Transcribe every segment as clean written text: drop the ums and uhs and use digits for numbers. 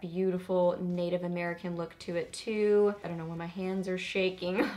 beautiful Native American look to it too. I don't know why my hands are shaking.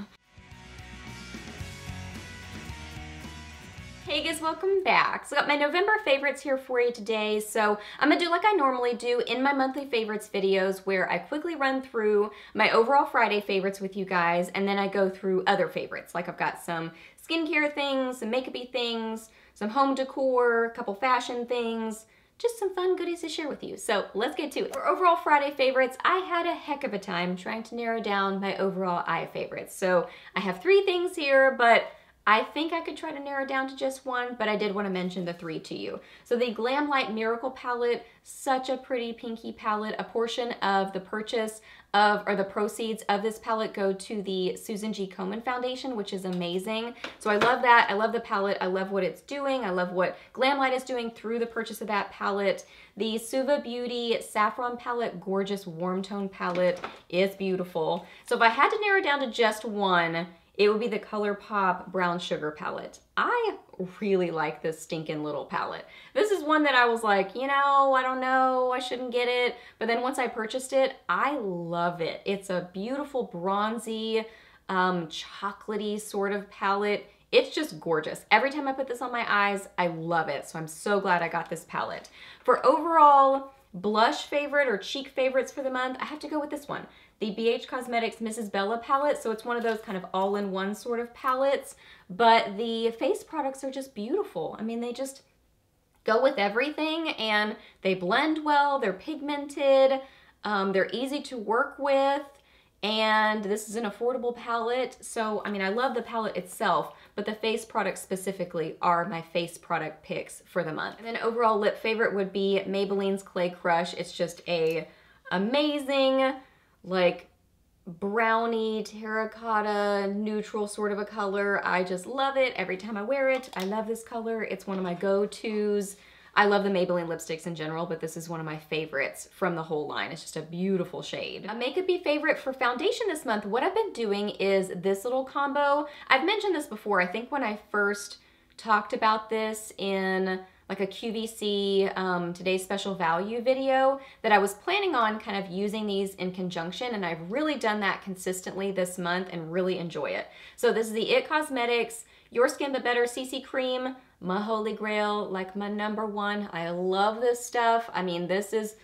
Hey guys, welcome back. So I got my November favorites here for you today. So I'm gonna do like I normally do in my monthly favorites videos where I quickly run through my overall Friday favorites with you guys, and then I go through other favorites. Like I've got some skincare things, some makeup-y things, some home decor, a couple fashion things, just some fun goodies to share with you. So let's get to it. For overall Friday favorites, I had a heck of a time trying to narrow down my overall eye favorites. So I have 3 things here, but I think I could try to narrow down to just one, but I did want to mention the 3 to you. So the Glam Light Miracle palette, such a pretty pinky palette. A portion of the purchase of, or the proceeds of this palette go to the Susan G. Komen Foundation, which is amazing. So I love that. I love the palette. I love what it's doing. I love what Glam Light is doing through the purchase of that palette. The Suva Beauty Saffron palette, gorgeous warm tone palette, is beautiful. So if I had to narrow down to just one, it would be the ColourPop Brown Sugar palette. I really like this stinking little palette. This is one that I was like, you know, I don't know, I shouldn't get it. But then once I purchased it, I love it. It's a beautiful bronzy, chocolatey sort of palette. It's just gorgeous. Every time I put this on my eyes, I love it. So I'm so glad I got this palette. For overall blush favorite or cheek favorites for the month, I have to go with this one. The BH Cosmetics Mrs. Bella palette. So it's one of those kind of all-in-one sort of palettes, but the face products are just beautiful. I mean, they just go with everything and they blend well, they're pigmented, they're easy to work with, and this is an affordable palette. So, I mean, I love the palette itself, but the face products specifically are my face product picks for the month. And then overall lip favorite would be Maybelline's Clay Crush. It's just a amazing, like, brownie, terracotta, neutral sort of a color. I just love it. Every time I wear it, I love this color. It's one of my go-tos. I love the Maybelline lipsticks in general, but this is one of my favorites from the whole line. It's just a beautiful shade. A makeup-y favorite for foundation this month, what I've been doing is this little combo. I've mentioned this before. I think when I first talked about this in like a QVC Today's Special Value video, that I was planning on kind of using these in conjunction, and I've really done that consistently this month and really enjoy it. So this is the IT Cosmetics Your Skin But Better CC Cream, my holy grail, like my #1. I love this stuff. I mean, this is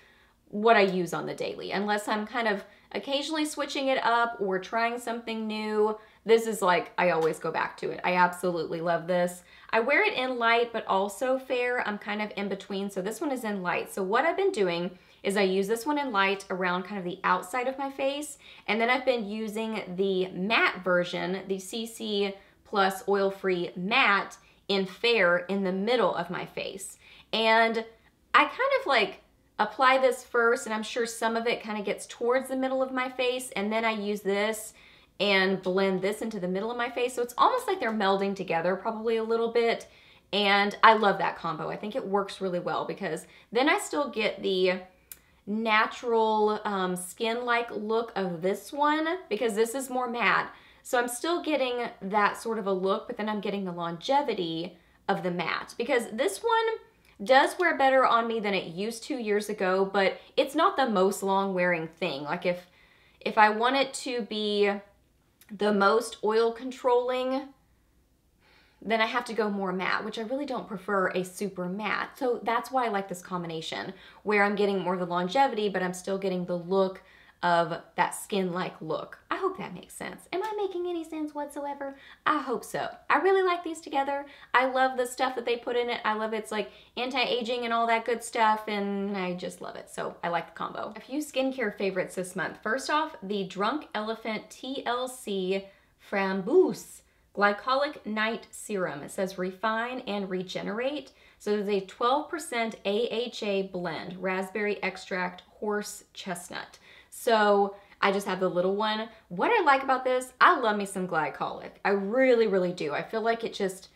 what I use on the daily. Unless I'm kind of occasionally switching it up or trying something new, this is like, I always go back to it. I absolutely love this. I wear it in light, but also fair. I'm kind of in between, so this one is in light. So what I've been doing is I use this one in light around kind of the outside of my face, and then I've been using the matte version, the CC Plus Oil-Free Matte, in fair in the middle of my face. And I kind of like apply this first, and I'm sure some of it kind of gets towards the middle of my face, and then I use this and blend this into the middle of my face. So it's almost like they're melding together probably a little bit, and I love that combo. I think it works really well because then I still get the natural skin-like look of this one because this is more matte. So I'm still getting that sort of a look, but then I'm getting the longevity of the matte because this one does wear better on me than it used to years ago, but it's not the most long wearing thing. Like if I want it to be the most oil controlling, then I have to go more matte, which I really don't prefer a super matte. So that's why I like this combination where I'm getting more of the longevity, but I'm still getting the look of that skin-like look. I hope that makes sense. Am I making any sense whatsoever? I hope so. I really like these together. I love the stuff that they put in it. I love it's like anti-aging and all that good stuff, and I just love it. So I like the combo. A few skincare favorites this month. First off, the Drunk Elephant TLC Framboos Glycolic Night Serum. It says refine and regenerate. So there's a 12% AHA blend, raspberry extract, horse chestnut. So I just have the little one. What I like about this, I love me some glycolic. I really, really do. I feel like it just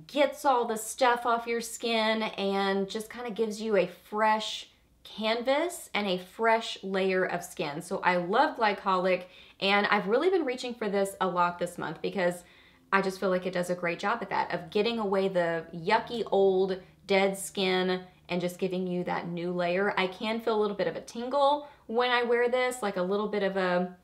gets all the stuff off your skin and just kind of gives you a fresh canvas and a fresh layer of skin. So I love glycolic, and I've really been reaching for this a lot this month because I just feel like it does a great job at that, of getting away the yucky old dead skin and just giving you that new layer. I can feel a little bit of a tingle when I wear this, like a little bit of a,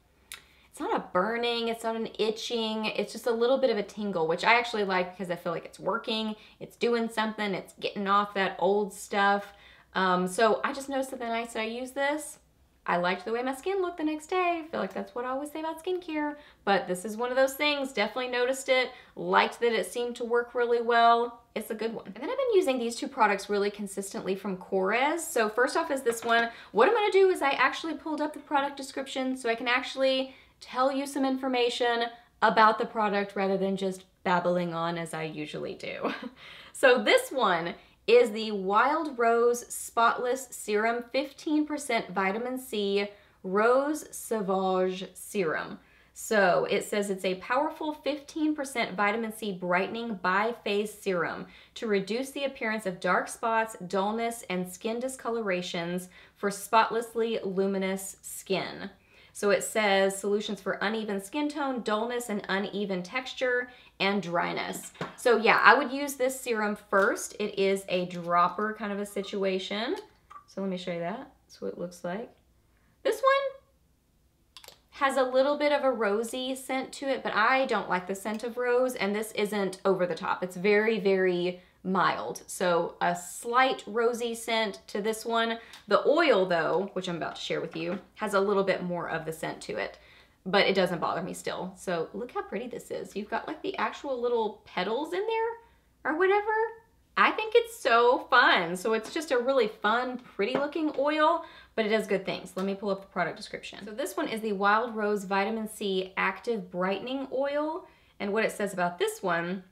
it's not a burning, it's not an itching, it's just a little bit of a tingle, which I actually like because I feel like it's working, it's doing something, it's getting off that old stuff. So I just noticed that the nights that I use this, I liked the way my skin looked the next day. I feel like that's what I always say about skincare, but this is one of those things. Definitely noticed it, liked that it seemed to work really well. It's a good one. And then I've been using these two products really consistently from Korres. So first off is this one. What I'm gonna do is I actually pulled up the product description so I can actually tell you some information about the product rather than just babbling on as I usually do. So this one is the Wild Rose Spotless Serum 15% Vitamin C Rose Sauvage Serum. So it says it's a powerful 15% vitamin C brightening bi-phase serum to reduce the appearance of dark spots, dullness, and skin discolorations for spotlessly luminous skin. So it says solutions for uneven skin tone, dullness, and uneven texture, and dryness. So yeah, I would use this serum first. It is a dropper kind of a situation. So let me show you that. That's what it looks like. This one has a little bit of a rosy scent to it, but I don't like the scent of rose, and this isn't over the top. It's very, very mild. So a slight rosy scent to this one. The oil though, which I'm about to share with you, has a little bit more of the scent to it, but it doesn't bother me still. So look how pretty this is. You've got like the actual little petals in there or whatever. I think it's so fun. So it's just a really fun, pretty looking oil, but it does good things. Let me pull up the product description. So this one is the Wild Rose Vitamin C Active Brightening Oil. And what it says about this one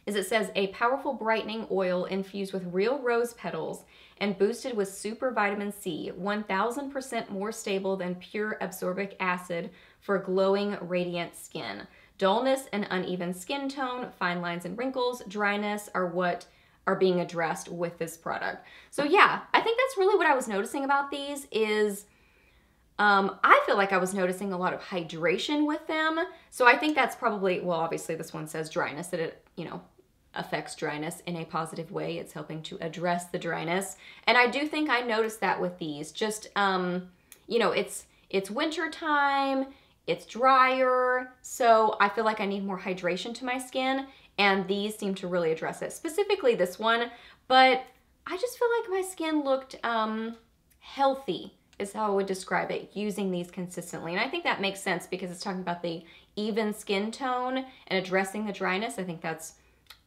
is it says a powerful brightening oil infused with real rose petals and boosted with super vitamin C, 1000% more stable than pure absorbic acid for glowing, radiant skin. Dullness and uneven skin tone, fine lines and wrinkles, dryness are what are being addressed with this product. So yeah, I think that's really what I was noticing about these is I feel like I was noticing a lot of hydration with them. So I think that's probably, well, obviously this one says dryness, that it, you know, affects dryness in a positive way. It's helping to address the dryness. And I do think I noticed that with these. Just, you know, it's winter time, it's drier, so I feel like I need more hydration to my skin, and these seem to really address it. Specifically this one, but I just feel like my skin looked healthy is how I would describe it, using these consistently. And I think that makes sense because it's talking about the even skin tone and addressing the dryness. I think that's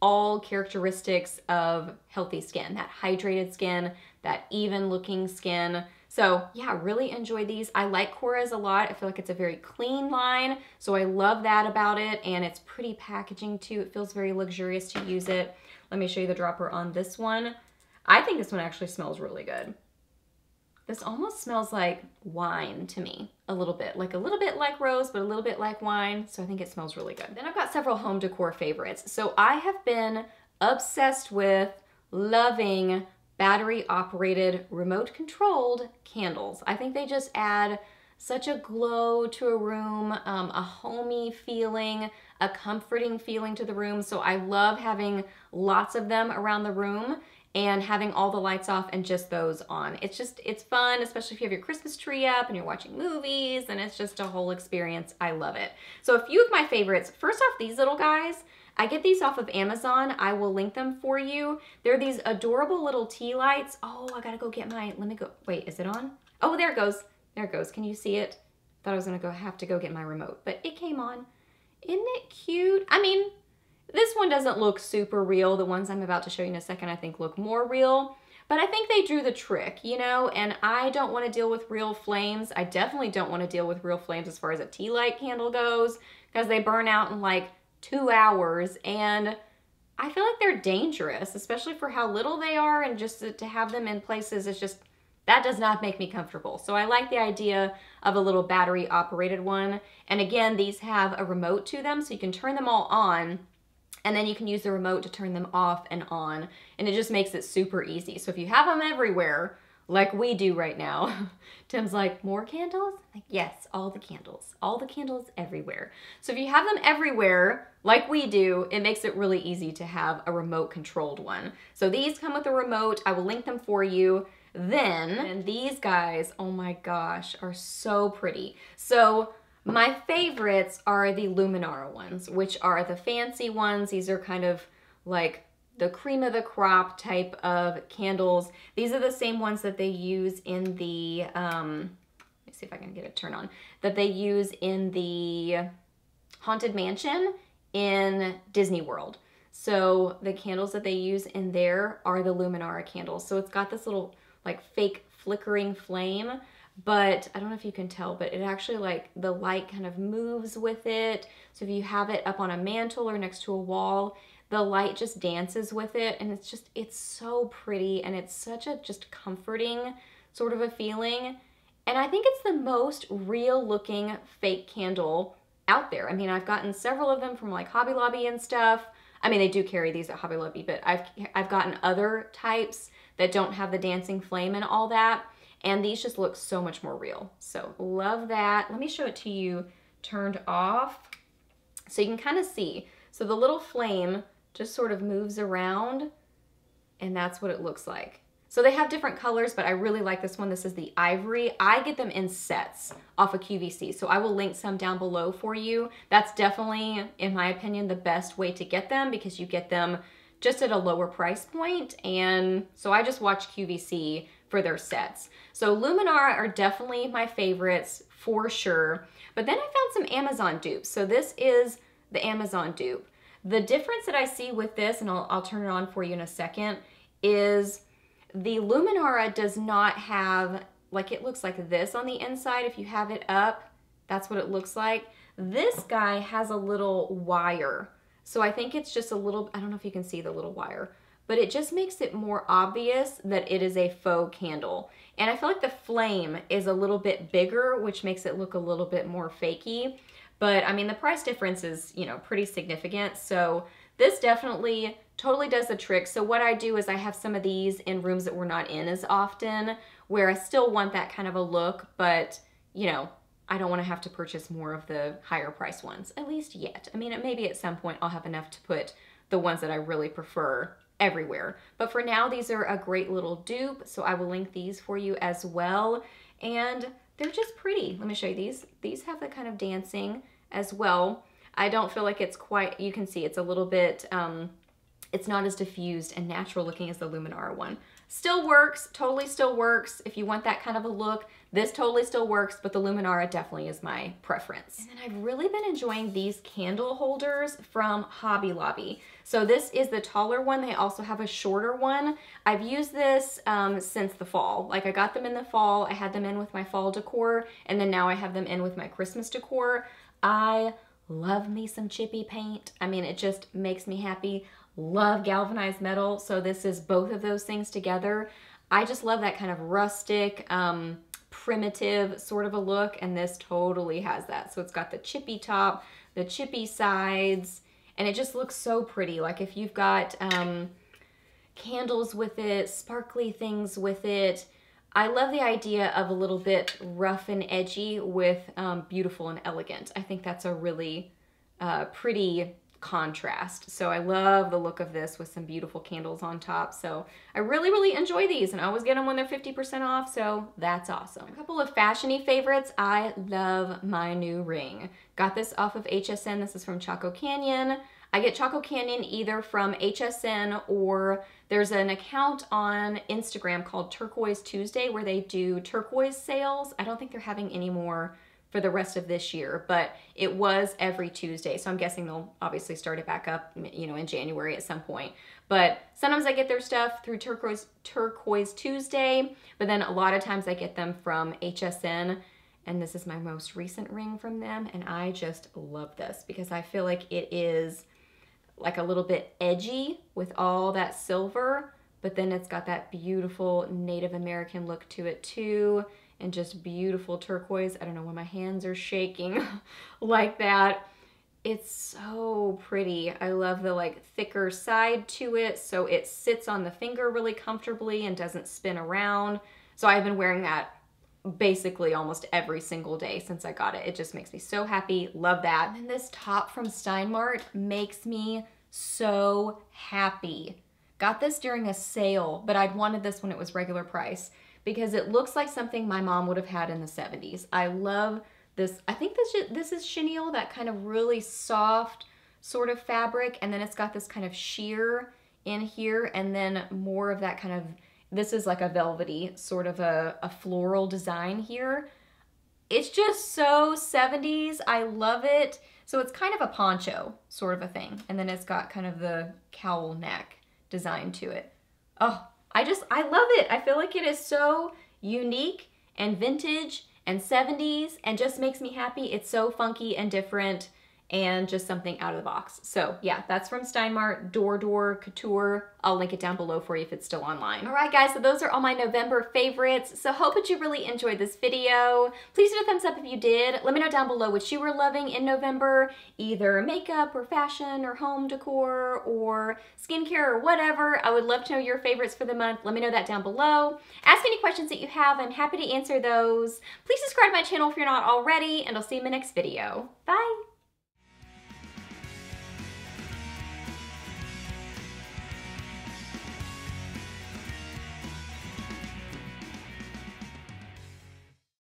all characteristics of healthy skin, that hydrated skin, that even looking skin. So yeah, really enjoy these. I like Korres a lot. I feel like it's a very clean line, so I love that about it, and it's pretty packaging too. It feels very luxurious to use it. Let me show you the dropper on this one. I think this one actually smells really good. This almost smells like wine to me, a little bit like rose, but a little bit like wine. So I think it smells really good. Then I've got several home decor favorites. So I have been obsessed with, loving battery operated, remote controlled candles. I think they just add such a glow to a room, a homey feeling, a comforting feeling to the room. So I love having lots of them around the room and having all the lights off and just those on. It's fun, especially if you have your Christmas tree up and you're watching movies, and it's just a whole experience. I love it. So a few of my favorites, first off, these little guys. I get these off of Amazon. I will link them for you. They're these adorable little tea lights. Oh, I gotta go get my, let me go, wait, is it on? Oh, there it goes. There it goes. Can you see it? Thought I was gonna have to go get my remote, but it came on. Isn't it cute? I mean, this one doesn't look super real. The ones I'm about to show you in a second I think look more real, but I think they drew the trick, you know, and I don't want to deal with real flames. I definitely don't want to deal with real flames as far as a tea light candle goes, because they burn out in like 2 hours, and I feel like they're dangerous, especially for how little they are, and just to have them in places, it's just, that does not make me comfortable. So I like the idea of a little battery operated one. And again, these have a remote to them, so you can turn them all on, and then you can use the remote to turn them off and on, and it just makes it super easy. So if you have them everywhere, like we do right now. Tim's like, more candles? I'm like, yes, all the candles everywhere. So if you have them everywhere, like we do, it makes it really easy to have a remote controlled one. So these come with a remote. I will link them for you. Then, and these guys, oh my gosh, are so pretty. So my favorites are the Luminara ones, which are the fancy ones. These are kind of like the cream of the crop type of candles. These are the same ones that they use in the, let me see if I can get it turned on, that they use in the Haunted Mansion in Disney World. So the candles that they use in there are the Luminara candles. So it's got this little like fake flickering flame, but I don't know if you can tell, but it actually like the light kind of moves with it. So if you have it up on a mantle or next to a wall, the light just dances with it, and it's so pretty, and it's such a just comforting sort of a feeling. And I think it's the most real looking fake candle out there. I mean, I've gotten several of them from like Hobby Lobby and stuff. I mean, they do carry these at Hobby Lobby, but I've gotten other types that don't have the dancing flame and all that, and these just look so much more real. So love that. Let me show it to you turned off so you can kind of see. So the little flame just sort of moves around, and that's what it looks like. So they have different colors, but I really like this one. This is the ivory. I get them in sets off of QVC, so I will link some down below for you. That's definitely, in my opinion, the best way to get them, because you get them just at a lower price point, and so I just watch QVC for their sets. So Luminara are definitely my favorites for sure, but then I found some Amazon dupes. So this is the Amazon dupe. The difference that I see with this, and I'll turn it on for you in a second, is the Luminara does not have, like, it looks like this on the inside. If you have it up, that's what it looks like. This guy has a little wire. So I think it's just a little, I don't know if you can see the little wire, but it just makes it more obvious that it is a faux candle. And I feel like the flame is a little bit bigger, which makes it look a little bit more fakey. But I mean, the price difference is, you know, pretty significant. So this definitely totally does the trick. So what I do is I have some of these in rooms that we're not in as often, where I still want that kind of a look, but you know, I don't want to have to purchase more of the higher price ones, at least yet. I mean, maybe at some point I'll have enough to put the ones that I really prefer everywhere. But for now, these are a great little dupe. So I will link these for you as well. And they're just pretty. Let me show you these. These have the kind of dancing as well. I don't feel like it's quite, you can see it's a little bit, it's not as diffused and natural looking as the Luminara one. Still works, totally still works. If you want that kind of a look, this totally still works, but the Luminara definitely is my preference. And then I've really been enjoying these candle holders from Hobby Lobby. So this is the taller one. They also have a shorter one. I've used this since the fall. Like, I got them in the fall. I had them in with my fall decor, and then now I have them in with my Christmas decor. I love me some chippy paint. I mean, it just makes me happy. Love galvanized metal. So this is both of those things together. I just love that kind of rustic, primitive sort of a look, and this totally has that. So it's got the chippy top, the chippy sides, and it just looks so pretty. Like if you've got candles with it, sparkly things with it. I love the idea of a little bit rough and edgy with beautiful and elegant. I think that's a really pretty contrast. So I love the look of this with some beautiful candles on top. So I really, really enjoy these, and I always get them when they're 50% off. So that's awesome. A couple of fashion-y favorites. I love my new ring. Got this off of HSN. This is from Chaco Canyon. I get Chaco Canyon either from HSN, or there's an account on Instagram called Turquoise Tuesday where they do turquoise sales. I don't think they're having any more for the rest of this year, but it was every Tuesday. So I'm guessing they'll obviously start it back up, you know, in January at some point. But sometimes I get their stuff through Turquoise Tuesday, but then a lot of times I get them from HSN. And this is my most recent ring from them. And I just love this because I feel like it is like a little bit edgy with all that silver, but then it's got that beautiful Native American look to it too, and just beautiful turquoise. I don't know why my hands are shaking like that. It's so pretty. I love the like thicker side to it, so it sits on the finger really comfortably and doesn't spin around. So I've been wearing that basically almost every single day since I got it. It just makes me so happy. Love that. And then this top from Steinmart makes me so happy. Got this during a sale, but I'd wanted this when it was regular price because it looks like something my mom would have had in the 70s. I love this. I think this is chenille, that kind of really soft sort of fabric, and then it's got this kind of sheer in here, and then more of that kind of, this is like a velvety sort of a floral design here. It's just so 70s. I love it. So it's kind of a poncho sort of a thing, and then it's got kind of the cowl neck design to it. Oh, I love it. I feel like it is so unique and vintage and 70s and just makes me happy. It's so funky and different and just something out of the box. So yeah, that's from Steinmart, Door Couture. I'll link it down below for you if it's still online. All right guys, so those are all my November favorites. So hope that you really enjoyed this video. Please do a thumbs up if you did. Let me know down below what you were loving in November, either makeup or fashion or home decor or skincare or whatever. I would love to know your favorites for the month. Let me know that down below. Ask any questions that you have. I'm happy to answer those. Please subscribe to my channel if you're not already, and I'll see you in my next video. Bye.